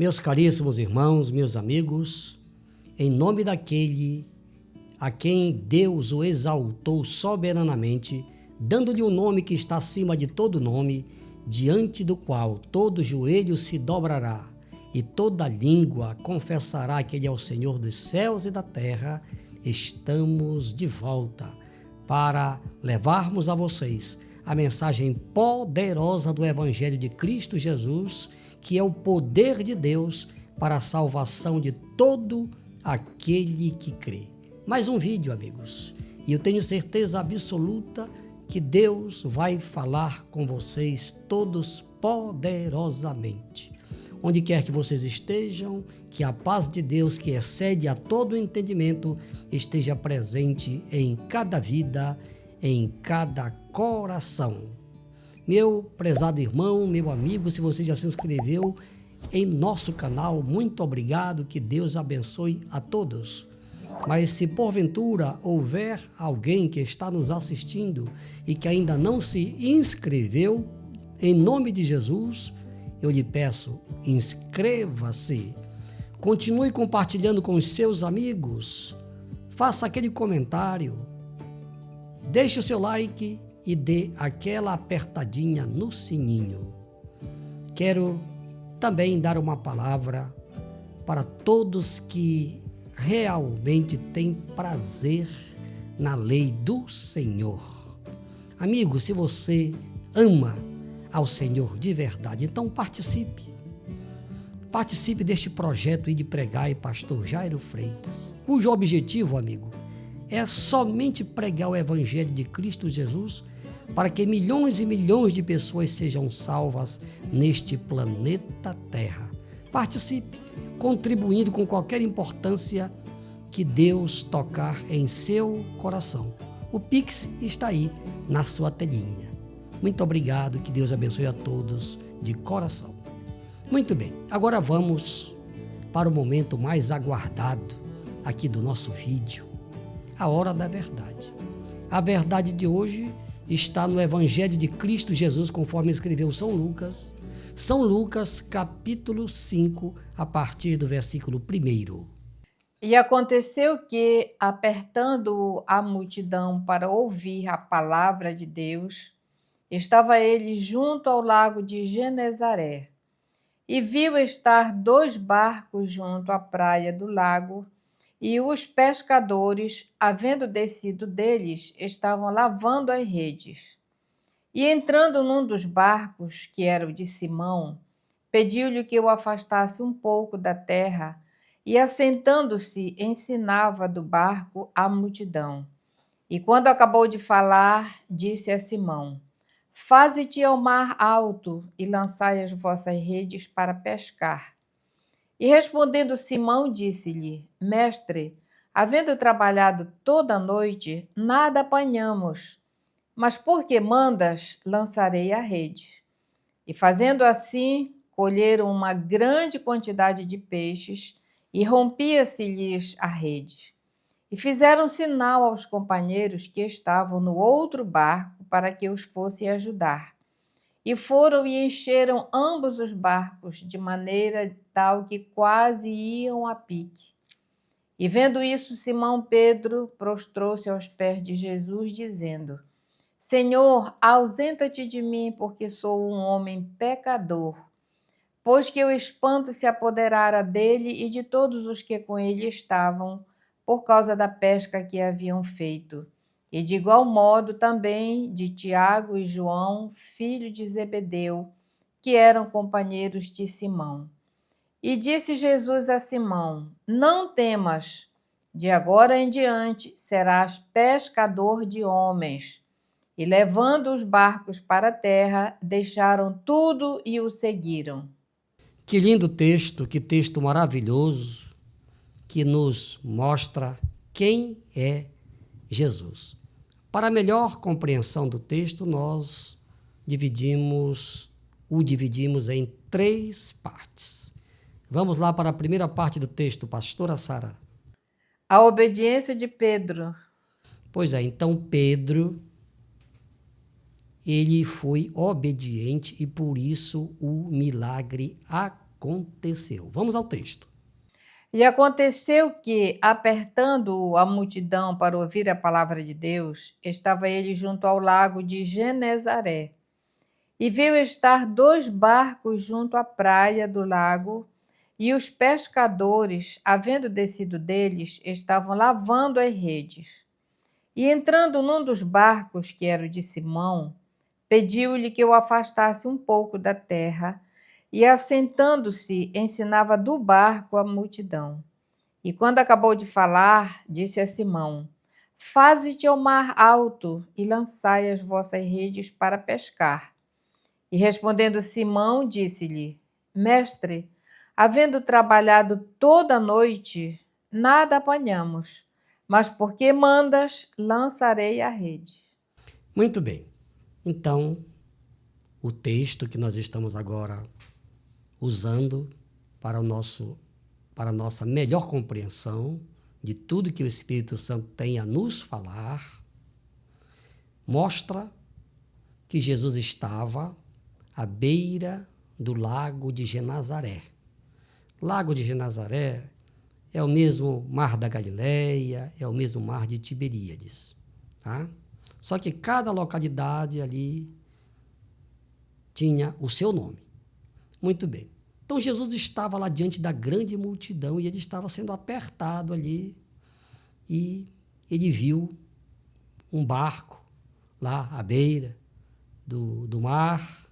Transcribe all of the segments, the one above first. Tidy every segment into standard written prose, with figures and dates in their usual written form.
Meus caríssimos irmãos, meus amigos, em nome daquele a quem Deus o exaltou soberanamente, dando-lhe um nome que está acima de todo nome, diante do qual todo joelho se dobrará e toda língua confessará que Ele é o Senhor dos céus e da terra, estamos de volta para levarmos a vocês a mensagem poderosa do Evangelho de Cristo Jesus, que é o poder de Deus para a salvação de todo aquele que crê. Mais um vídeo, amigos, e eu tenho certeza absoluta que Deus vai falar com vocês todos poderosamente. Onde quer que vocês estejam, que a paz de Deus, que excede a todo entendimento, esteja presente em cada vida, em cada coração. Meu prezado irmão, meu amigo, se você já se inscreveu em nosso canal, muito obrigado, que Deus abençoe a todos. Mas se porventura houver alguém que está nos assistindo e que ainda não se inscreveu, em nome de Jesus, eu lhe peço, inscreva-se, continue compartilhando com os seus amigos, faça aquele comentário, deixe o seu like e dê aquela apertadinha no sininho. Quero também dar uma palavra para todos que realmente têm prazer na lei do Senhor. Amigo, se você ama ao Senhor de verdade, então participe deste projeto de Pregar e Pastor Jairo Freitas, cujo objetivo, amigo, é somente pregar o Evangelho de Cristo Jesus para que milhões e milhões de pessoas sejam salvas neste planeta Terra. Participe, contribuindo com qualquer importância que Deus tocar em seu coração. O Pix está aí na sua telinha. Muito obrigado, que Deus abençoe a todos de coração. Muito bem, agora vamos para o momento mais aguardado aqui do nosso vídeo, a hora da verdade. A verdade de hoje está no Evangelho de Cristo Jesus, conforme escreveu São Lucas, capítulo 5, a partir do versículo 1. E aconteceu que, apertando a multidão para ouvir a palavra de Deus, estava ele junto ao lago de Genezaré, e viu estar 2 barcos junto à praia do lago, e os pescadores, havendo descido deles, estavam lavando as redes. E entrando num dos barcos, que era o de Simão, pediu-lhe que o afastasse um pouco da terra, e assentando-se, ensinava do barco a multidão. E quando acabou de falar, disse a Simão: Faze-te ao mar alto e lançai as vossas redes para pescar. E respondendo Simão, disse-lhe: Mestre, havendo trabalhado toda a noite, nada apanhamos, mas porque mandas, lançarei a rede. E fazendo assim, colheram uma grande quantidade de peixes, e rompia-se-lhes a rede. E fizeram sinal aos companheiros que estavam no outro barco para que os fosse ajudar. E foram e encheram ambos os barcos, de maneira tal que quase iam a pique. E vendo isso, Simão Pedro prostrou-se aos pés de Jesus, dizendo: Senhor, ausenta-te de mim, porque sou um homem pecador. Pois que o espanto se apoderara dele e de todos os que com ele estavam, por causa da pesca que haviam feito. E de igual modo também de Tiago e João, filho de Zebedeu, que eram companheiros de Simão. E disse Jesus a Simão: Não temas, de agora em diante serás pescador de homens. E levando os barcos para a terra, deixaram tudo e o seguiram. Que lindo texto, que texto maravilhoso, que nos mostra quem é Jesus. Para melhor compreensão do texto, nós o dividimos em 3 partes. Vamos lá para a primeira parte do texto, pastora Sara. A obediência de Pedro. Pois é, então Pedro, ele foi obediente e por isso o milagre aconteceu. aconteceu. Vamos ao texto. E aconteceu que, apertando a multidão para ouvir a palavra de Deus, estava ele junto ao lago de Genezaré. E veio estar 2 barcos junto à praia do lago, e os pescadores, havendo descido deles, estavam lavando as redes. E entrando num dos barcos, que era o de Simão, pediu-lhe que o afastasse um pouco da terra, e assentando-se, ensinava do barco a multidão. E quando acabou de falar, disse a Simão: Faze-te ao mar alto e lançai as vossas redes para pescar. E respondendo Simão, disse-lhe: Mestre, havendo trabalhado toda a noite, nada apanhamos, mas porque mandas, lançarei a rede. Muito bem. Então, o texto que nós estamos agora usando para a nossa melhor compreensão de tudo que o Espírito Santo tem a nos falar, mostra que Jesus estava à beira do lago de Genezaré. Lago de Genezaré é o mesmo mar da Galileia, é o mesmo mar de Tiberíades, tá? Só que cada localidade ali tinha o seu nome. Muito bem. Então Jesus estava lá diante da grande multidão e ele estava sendo apertado ali e ele viu um barco lá à beira do mar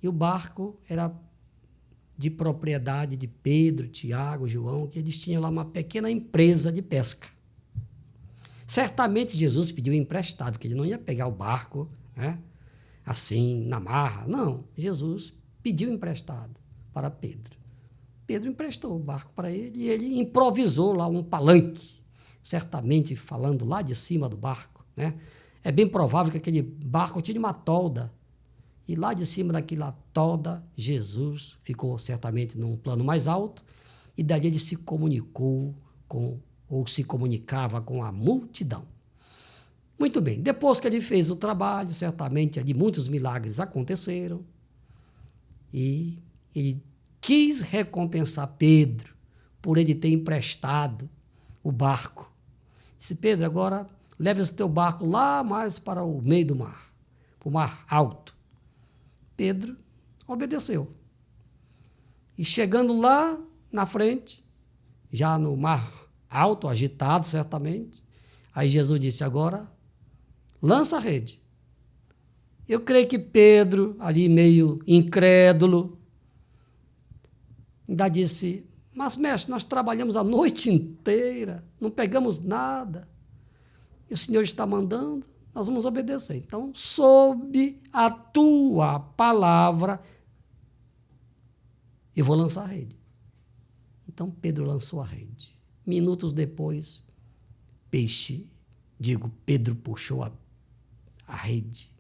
e o barco era de propriedade de Pedro, Tiago, João, que eles tinham lá uma pequena empresa de pesca. Certamente Jesus pediu emprestado, porque ele não ia pegar o barco, né, assim, na marra. Não, Jesus pediu emprestado para Pedro. Pedro emprestou o barco para ele e ele improvisou lá um palanque, certamente falando lá de cima do barco, né? É bem provável que aquele barco tinha uma tolda e lá de cima daquela tolda Jesus ficou certamente num plano mais alto e dali ele se comunicou ou se comunicava com a multidão. Muito bem, depois que ele fez o trabalho, certamente ali muitos milagres aconteceram e ele quis recompensar Pedro por ele ter emprestado o barco. Disse: Pedro, agora leva esse teu barco lá mais para o meio do mar, para o mar alto. Pedro obedeceu. E chegando lá na frente, já no mar alto, agitado certamente, aí Jesus disse: agora lança a rede. Eu creio que Pedro, ali meio incrédulo, ainda disse: mas mestre, nós trabalhamos a noite inteira, não pegamos nada, e o Senhor está mandando, nós vamos obedecer. Então, sob a tua palavra, eu vou lançar a rede. Então, Pedro lançou a rede. Minutos depois, Pedro puxou a rede.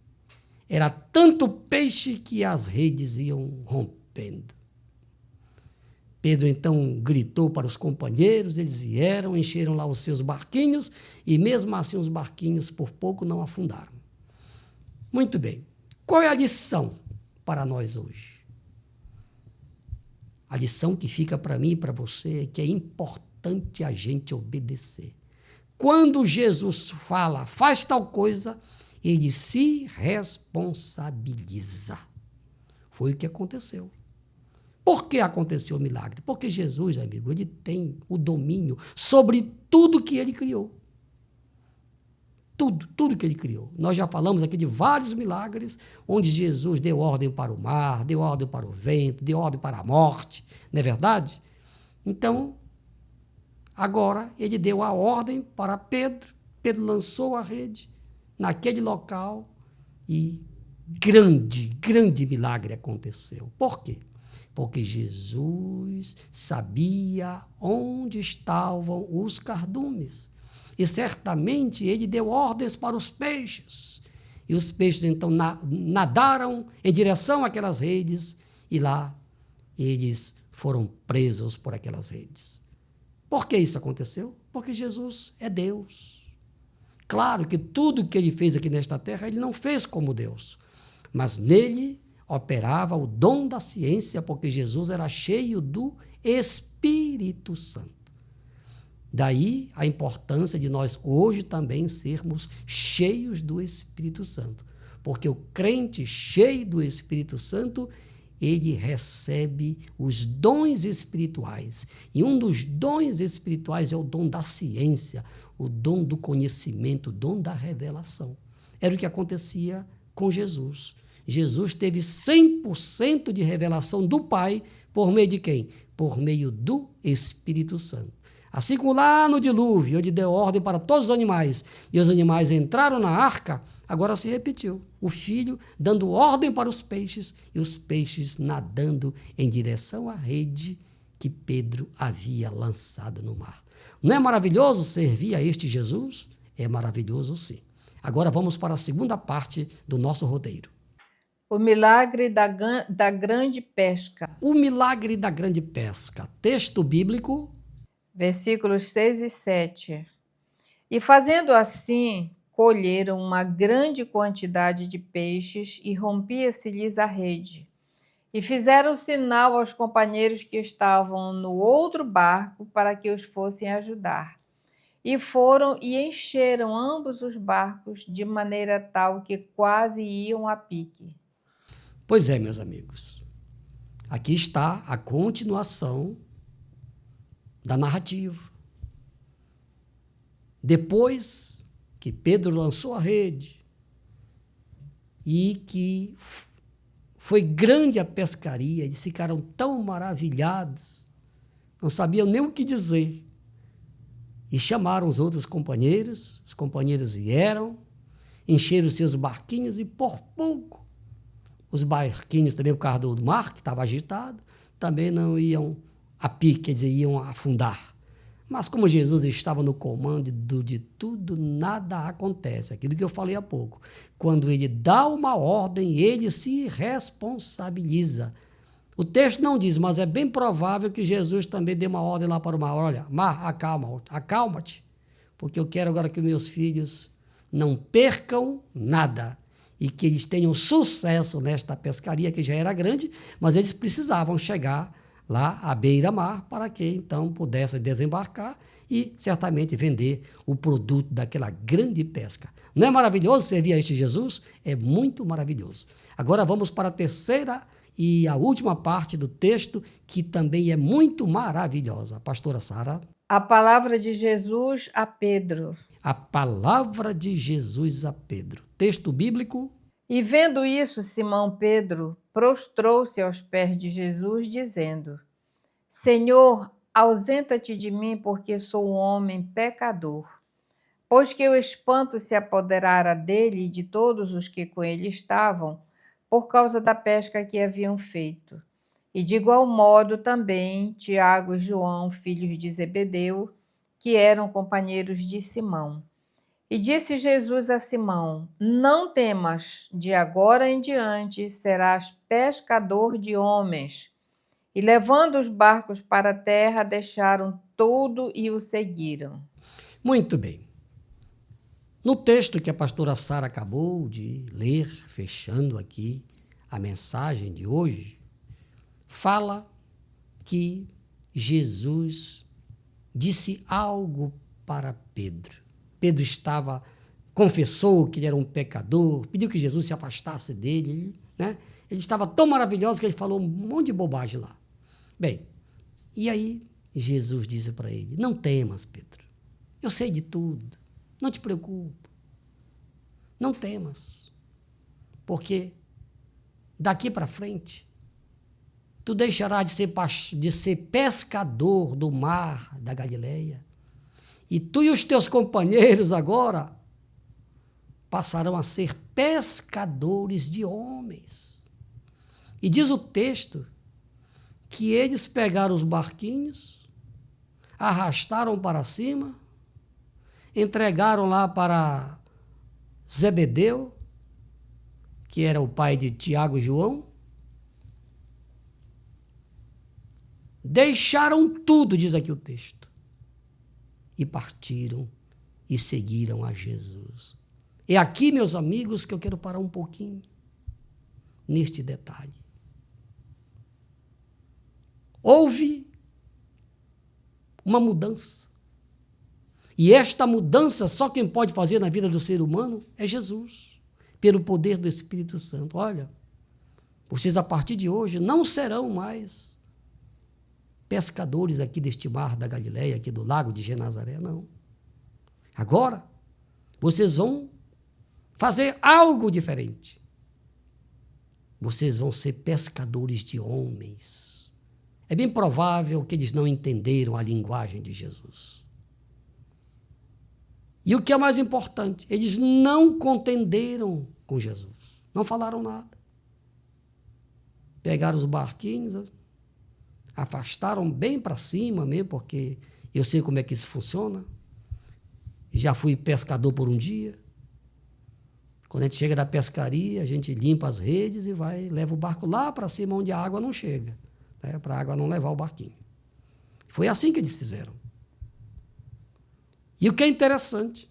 Era tanto peixe que as redes iam rompendo. Pedro então gritou para os companheiros, eles vieram, encheram lá os seus barquinhos e mesmo assim os barquinhos por pouco não afundaram. Muito bem. Qual é a lição para nós hoje? A lição que fica para mim e para você é que é importante a gente obedecer. Quando Jesus fala, faz tal coisa, ele se responsabiliza. Foi o que aconteceu. Por que aconteceu o milagre? Porque Jesus, amigo, ele tem o domínio sobre tudo que ele criou. Tudo que ele criou. Nós já falamos aqui de vários milagres onde Jesus deu ordem para o mar, deu ordem para o vento, deu ordem para a morte, não é verdade? Então, agora ele deu a ordem para Pedro, Pedro lançou a rede naquele local e grande milagre aconteceu. Por quê? Porque Jesus sabia onde estavam os cardumes. E certamente ele deu ordens para os peixes. E os peixes então nadaram em direção àquelas redes e lá eles foram presos por aquelas redes. Por que isso aconteceu? Porque Jesus é Deus. Claro que tudo que ele fez aqui nesta terra, ele não fez como Deus. Mas nele operava o dom da ciência, porque Jesus era cheio do Espírito Santo. Daí a importância de nós hoje também sermos cheios do Espírito Santo. Porque o crente cheio do Espírito Santo, ele recebe os dons espirituais. E um dos dons espirituais é o dom da ciência, o dom do conhecimento, o dom da revelação. Era o que acontecia com Jesus. Jesus teve 100% de revelação do Pai por meio de quem? Por meio do Espírito Santo. Assim como lá no dilúvio, onde deu ordem para todos os animais, e os animais entraram na arca, agora se repetiu. O Filho dando ordem para os peixes, e os peixes nadando em direção à rede que Pedro havia lançado no mar. Não é maravilhoso servir a este Jesus? É maravilhoso, sim. Agora vamos para a segunda parte do nosso roteiro. O milagre da grande pesca. O milagre da grande pesca. Texto bíblico. Versículos 6 e 7. E fazendo assim, colheram uma grande quantidade de peixes e rompia-se-lhes a rede. E fizeram sinal aos companheiros que estavam no outro barco para que os fossem ajudar. E foram e encheram ambos os barcos de maneira tal que quase iam a pique. Pois é, meus amigos. Aqui está a continuação da narrativa. Depois que Pedro lançou a rede e que foi grande a pescaria, eles ficaram tão maravilhados, não sabiam nem o que dizer. E chamaram os outros companheiros, os companheiros vieram, encheram os seus barquinhos e por pouco, os barquinhos também por causa do mar, que estava agitado, também não iam a pique, quer dizer, iam afundar. Mas como Jesus estava no comando de tudo, nada acontece. Aquilo que eu falei há pouco. Quando ele dá uma ordem, ele se responsabiliza. O texto não diz, mas é bem provável que Jesus também dê uma ordem lá para o mar. Olha, mar, acalma-te, porque eu quero agora que meus filhos não percam nada e que eles tenham sucesso nesta pescaria, que já era grande, mas eles precisavam chegar lá à beira-mar para que então pudessem desembarcar e certamente vender o produto daquela grande pesca. Não é maravilhoso servir a este Jesus? É muito maravilhoso. Agora vamos para a terceira e a última parte do texto, que também é muito maravilhosa. Pastora Sara. A palavra de Jesus a Pedro. A palavra de Jesus a Pedro. Texto bíblico. E vendo isso, Simão Pedro prostrou-se aos pés de Jesus, dizendo: Senhor, ausenta-te de mim, porque sou um homem pecador. Pois que o espanto se apoderara dele e de todos os que com ele estavam, por causa da pesca que haviam feito. E de igual modo também Tiago e João, filhos de Zebedeu, que eram companheiros de Simão. E disse Jesus a Simão: Não temas, de agora em diante serás pescador de homens. E levando os barcos para a terra, deixaram tudo e o seguiram. Muito bem. No texto que a pastora Sara acabou de ler, fechando aqui a mensagem de hoje, fala que Jesus disse algo para Pedro. Pedro confessou que ele era um pecador, pediu que Jesus se afastasse dele, né? Ele estava tão maravilhoso que ele falou um monte de bobagem lá. Bem, e aí Jesus disse para ele: Não temas, Pedro, eu sei de tudo, não te preocupa, não temas, porque daqui para frente tu deixarás de ser pescador do mar da Galileia. E tu e os teus companheiros agora passarão a ser pescadores de homens. E diz o texto que eles pegaram os barquinhos, arrastaram para cima, entregaram lá para Zebedeu, que era o pai de Tiago e João, deixaram tudo, diz aqui o texto, e partiram e seguiram a Jesus. É aqui, meus amigos, que eu quero parar um pouquinho, neste detalhe. Houve uma mudança. E esta mudança, só quem pode fazer na vida do ser humano é Jesus, pelo poder do Espírito Santo. Olha, vocês a partir de hoje não serão mais pescadores aqui deste mar da Galileia, aqui do lago de Genezaré, não. Agora, vocês vão fazer algo diferente. Vocês vão ser pescadores de homens. É bem provável que eles não entenderam a linguagem de Jesus. E o que é mais importante, eles não contenderam com Jesus. Não falaram nada. Pegaram os barquinhos, afastaram bem para cima mesmo, porque eu sei como é que isso funciona. Já fui pescador por um dia. Quando a gente chega da pescaria, a gente limpa as redes e leva o barco lá para cima onde a água não chega, né, para a água não levar o barquinho. Foi assim que eles fizeram. E o que é interessante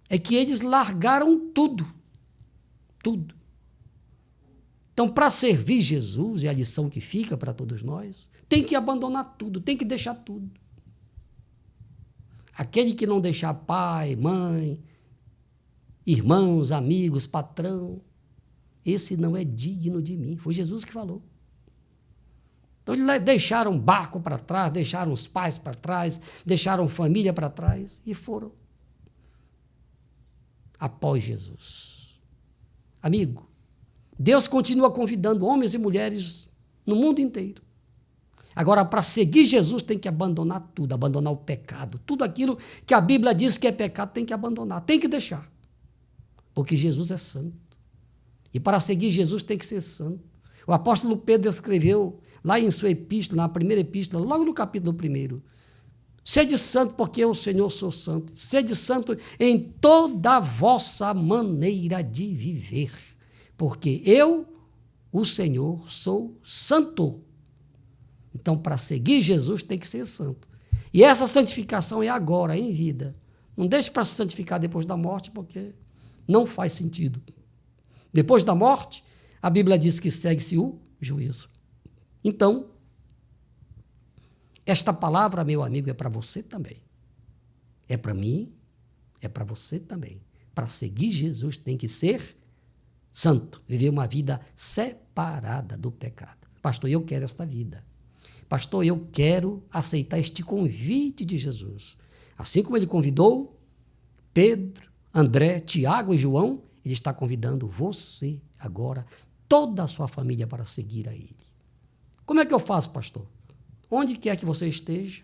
é que eles largaram tudo. Tudo. Então, para servir Jesus, é a lição que fica para todos nós, tem que abandonar tudo, tem que deixar tudo. Aquele que não deixar pai, mãe, irmãos, amigos, patrão, esse não é digno de mim. Foi Jesus que falou. Então, eles deixaram barco para trás, deixaram os pais para trás, deixaram família para trás e foram após Jesus. Amigo, Deus continua convidando homens e mulheres no mundo inteiro. Agora, para seguir Jesus, tem que abandonar tudo, abandonar o pecado. Tudo aquilo que a Bíblia diz que é pecado, tem que abandonar, tem que deixar. Porque Jesus é santo. E para seguir Jesus, tem que ser santo. O apóstolo Pedro escreveu lá em sua epístola, na primeira epístola, logo no capítulo 1, sede santo, porque eu, Senhor, sou santo. Sede santo em toda a vossa maneira de viver. Porque eu, o Senhor, sou santo. Então, para seguir Jesus, tem que ser santo. E essa santificação é agora, em vida. Não deixe para se santificar depois da morte, porque não faz sentido. Depois da morte, a Bíblia diz que segue-se o juízo. Então, esta palavra, meu amigo, é para você também. É para mim, é para você também. Para seguir Jesus, tem que ser santo, viver uma vida separada do pecado. Pastor, eu quero esta vida. Pastor, eu quero aceitar este convite de Jesus. Assim como ele convidou Pedro, André, Tiago e João, ele está convidando você agora, toda a sua família, para seguir a ele. Como é que eu faço, pastor? Onde quer que você esteja,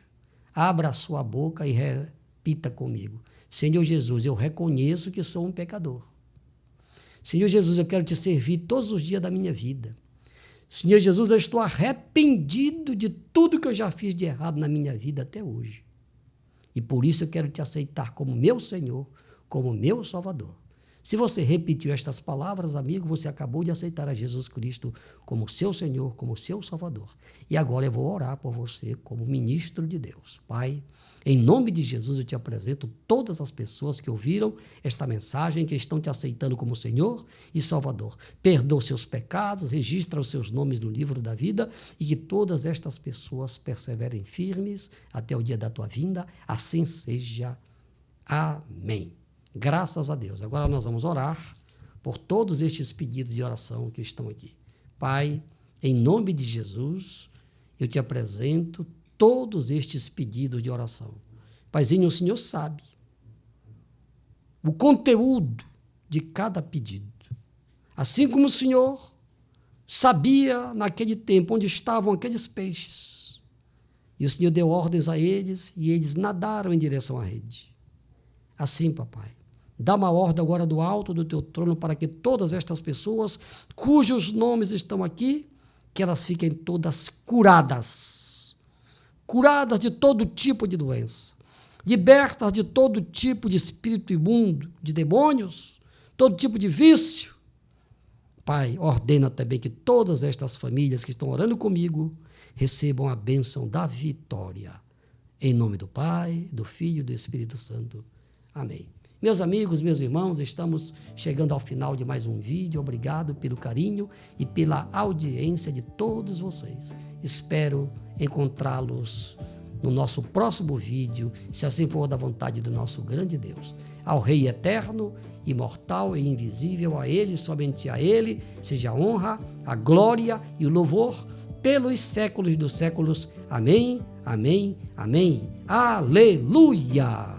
abra a sua boca e repita comigo. Senhor Jesus, eu reconheço que sou um pecador. Senhor Jesus, eu quero te servir todos os dias da minha vida. Senhor Jesus, eu estou arrependido de tudo que eu já fiz de errado na minha vida até hoje. E por isso eu quero te aceitar como meu Senhor, como meu Salvador. Se você repetiu estas palavras, amigo, você acabou de aceitar a Jesus Cristo como seu Senhor, como seu Salvador. E agora eu vou orar por você como ministro de Deus. Pai, em nome de Jesus eu te apresento todas as pessoas que ouviram esta mensagem, que estão te aceitando como Senhor e Salvador. Perdoa seus pecados, registra os seus nomes no livro da vida e que todas estas pessoas perseverem firmes até o dia da tua vinda. Assim seja. Amém. Graças a Deus. Agora nós vamos orar por todos estes pedidos de oração que estão aqui. Pai, em nome de Jesus, eu te apresento todos estes pedidos de oração. Paizinho, o Senhor sabe o conteúdo de cada pedido. Assim como o Senhor sabia naquele tempo onde estavam aqueles peixes. E o Senhor deu ordens a eles e eles nadaram em direção à rede. Assim, papai, dá uma ordem agora do alto do teu trono para que todas estas pessoas cujos nomes estão aqui, que elas fiquem todas curadas. Curadas de todo tipo de doença. Libertas de todo tipo de espírito imundo, de demônios, todo tipo de vício. Pai, ordena também que todas estas famílias que estão orando comigo recebam a bênção da vitória. Em nome do Pai, do Filho e do Espírito Santo. Amém. Meus amigos, meus irmãos, estamos chegando ao final de mais um vídeo. Obrigado pelo carinho e pela audiência de todos vocês. Espero encontrá-los no nosso próximo vídeo, se assim for da vontade do nosso grande Deus. Ao Rei eterno, imortal e invisível, a Ele, somente a Ele, seja a honra, a glória e o louvor pelos séculos dos séculos. Amém, amém, amém. Aleluia!